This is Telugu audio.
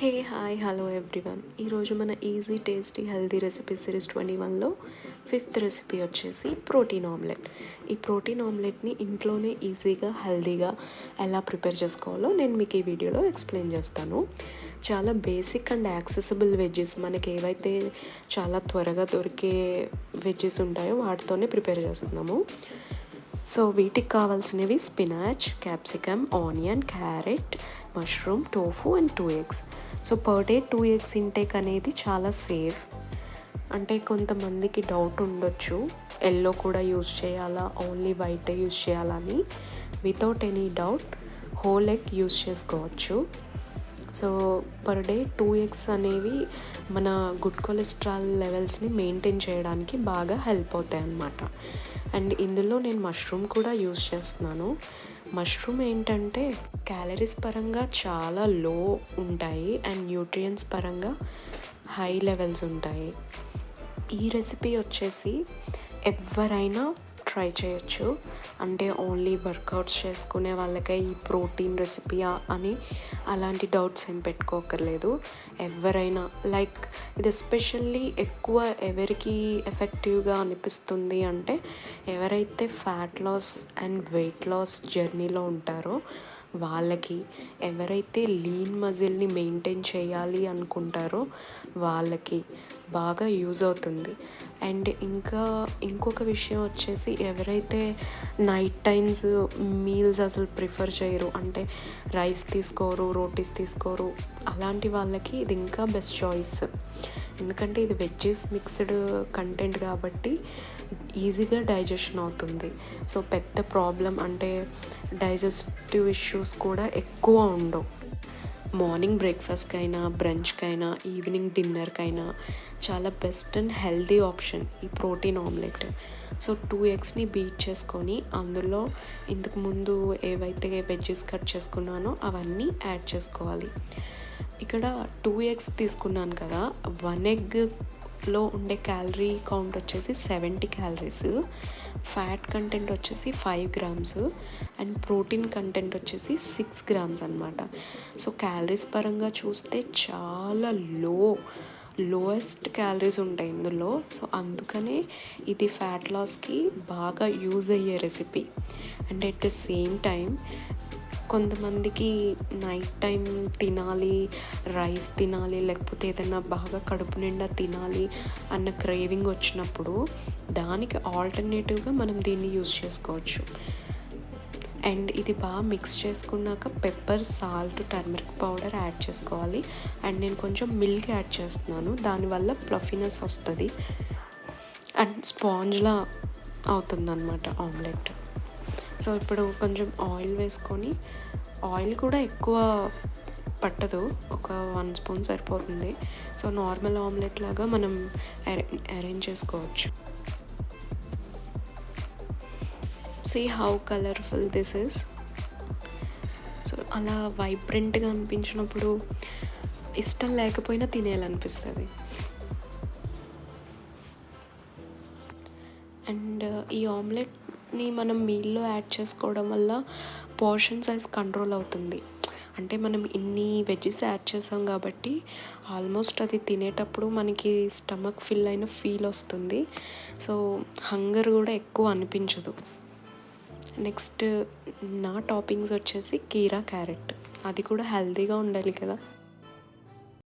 Hey hi hello everyone. ఈరోజు మన easy tasty healthy recipe series 21లో ఫిఫ్త్ రెసిపీ వచ్చేసి ప్రోటీన్ ఆమ్లెట్. ఈ ప్రోటీన్ ఆమ్లెట్ని ఇంట్లోనే ఈజీగా హెల్తీగా ఎలా ప్రిపేర్ చేసుకోవాలో నేను మీకు ఈ వీడియోలో ఎక్స్ప్లెయిన్ చేస్తాను. చాలా బేసిక్ అండ్ యాక్సెసిబుల్ వెజ్జెస్, మనకి ఏవైతే చాలా త్వరగా దొరికే వెజ్జెస్ ఉంటాయో వాటితోనే ప్రిపేర్ చేస్తున్నాము. సో వీటికి కావాల్సినవి spinach, capsicum, onion, carrot, mushroom, tofu and 2 eggs. So per day 2 eggs intake అనేది చాలా సేఫ్. అంటే కొంతమందికి డౌట్ ఉండొచ్చు, ఎల్లో కూడా యూజ్ చేయాలా, ఓన్లీ వైటే యూజ్ చేయాలని. Without any doubt whole egg use చేసుకోవచ్చు. సో పర్ డే 2 eggs అనేవి మన గుడ్ కొలెస్ట్రాల్ లెవెల్స్ని మెయింటైన్ చేయడానికి బాగా హెల్ప్ అవుతాయి అన్నమాట. అండ్ ఇందులో నేను మష్రూమ్ కూడా యూజ్ చేస్తున్నాను. మష్రూమ్ ఏంటంటే క్యాలరీస్ పరంగా చాలా లో ఉంటాయి అండ్ న్యూట్రియంట్స్ పరంగా హై లెవెల్స్ ఉంటాయి. ఈ రెసిపీ వచ్చేసి ఎవరైనా ట్రై చేయొచ్చు. అంటే ఓన్లీ వర్కౌట్స్ చేసుకునే వాళ్ళకే ఈ ప్రోటీన్ రెసిపీయా అని అలాంటి డౌట్స్ ఏం పెట్టుకోకర్లేదు. ఎవరైనా లైక్ ఇది ఎస్పెషల్లీ ఎక్కువ ఎవరికి ఎఫెక్టివ్గా అనిపిస్తుంది అంటే ఎవరైతే fat loss and weight loss జర్నీలో ఉంటారో వాళ్ళకి, ఎవరైతే లీన్ మజిల్ని మెయింటైన్ చేయాలి అనుకుంటారో వాళ్ళకి బాగా యూజ్ అవుతుంది. అండ్ ఇంకొక విషయం వచ్చేసి ఎవరైతే నైట్ టైమ్స్ మీల్స్ అసలు ప్రిఫర్ చేయరు, అంటే రైస్ తీసుకోరు, రోటీస్ తీసుకోరు, అలాంటి వాళ్ళకి ఇది ఇంకా బెస్ట్ చాయిస్. ఎందుకంటే ఇది వెజ్జెస్ మిక్స్డ్ కంటెంట్ కాబట్టి ఈజీగా డైజెషన్ అవుతుంది. సో పెద్ద ప్రాబ్లం అంటే డైజెస్టివ్ ఇష్యూస్ కూడా ఎక్కువ ఉండవు. మార్నింగ్ బ్రేక్ఫాస్ట్కైనా, బ్రంచ్కైనా, ఈవినింగ్ డిన్నర్కైనా చాలా బెస్ట్ అండ్ హెల్తీ ఆప్షన్ ఈ ప్రోటీన్ ఆమ్లెట్. సో 2 eggsని బీట్ చేసుకొని అందులో ఇంతకుముందు ఏవైతే వెజ్జెస్ కట్ చేసుకున్నానో అవన్నీ యాడ్ చేసుకోవాలి. ఇక్కడ 2 eggs తీసుకున్నాను కదా, 1 eggలో ఉండే క్యాలరీ కౌంట్ వచ్చేసి 70 calories, ఫ్యాట్ కంటెంట్ వచ్చేసి 5 grams అండ్ ప్రోటీన్ కంటెంట్ వచ్చేసి 6 grams అనమాట. సో క్యాలరీస్ పరంగా చూస్తే చాలా లోయెస్ట్ క్యాలరీస్ ఉంటాయి ఇందులో. సో అందుకనే ఇది ఫ్యాట్ లాస్కి బాగా యూజ్ అయ్యే recipe. And at the same time కొంతమందికి నైట్ టైం తినాలి, రైస్ తినాలి, లేకపోతే ఏదైనా బాగా కడుపు నిండా తినాలి అన్న క్రేవింగ్ వచ్చినప్పుడు దానికి ఆల్టర్నేటివ్గా మనం దీన్ని యూజ్ చేసుకోవచ్చు. అండ్ ఇది బాగా మిక్స్ చేసుకున్నాక pepper, salt, turmeric powder add చేసుకోవాలి. అండ్ నేను కొంచెం మిల్క్ యాడ్ చేస్తున్నాను, దానివల్ల ఫ్లఫీనెస్ వస్తుంది అండ్ స్పాంజ్లా అవుతుందన్నమాట ఆమ్లెట్. సో ఇప్పుడు కొంచెం ఆయిల్ వేసుకొని, ఆయిల్ కూడా ఎక్కువ పట్టదు, ఒక 1 spoon సరిపోతుంది. సో నార్మల్ ఆమ్లెట్ లాగా మనం అరేంజ్ చేసుకోవచ్చు. See how colourful this is. So అలా వైబ్రెంట్గా అనిపించినప్పుడు ఇష్టం లేకపోయినా తినేయాలనిపిస్తుంది. అండ్ ఈ ఆమ్లెట్ని మనం మీల్లో యాడ్ చేసుకోవడం వల్ల పోర్షన్ సైజ్ కంట్రోల్ అవుతుంది. అంటే మనం ఇన్ని వెజ్జెస్ యాడ్ చేసాం కాబట్టి ఆల్మోస్ట్ అది తినేటప్పుడు మనకి స్టమక్ ఫిల్ అయిన ఫీల్ వస్తుంది. సో హంగర్ కూడా ఎక్కువ అనిపించదు. నెక్స్ట్ నా టాపింగ్స్ వచ్చేసి కీరా, క్యారెట్. అది కూడా హెల్తీగా ఉండాలి కదా.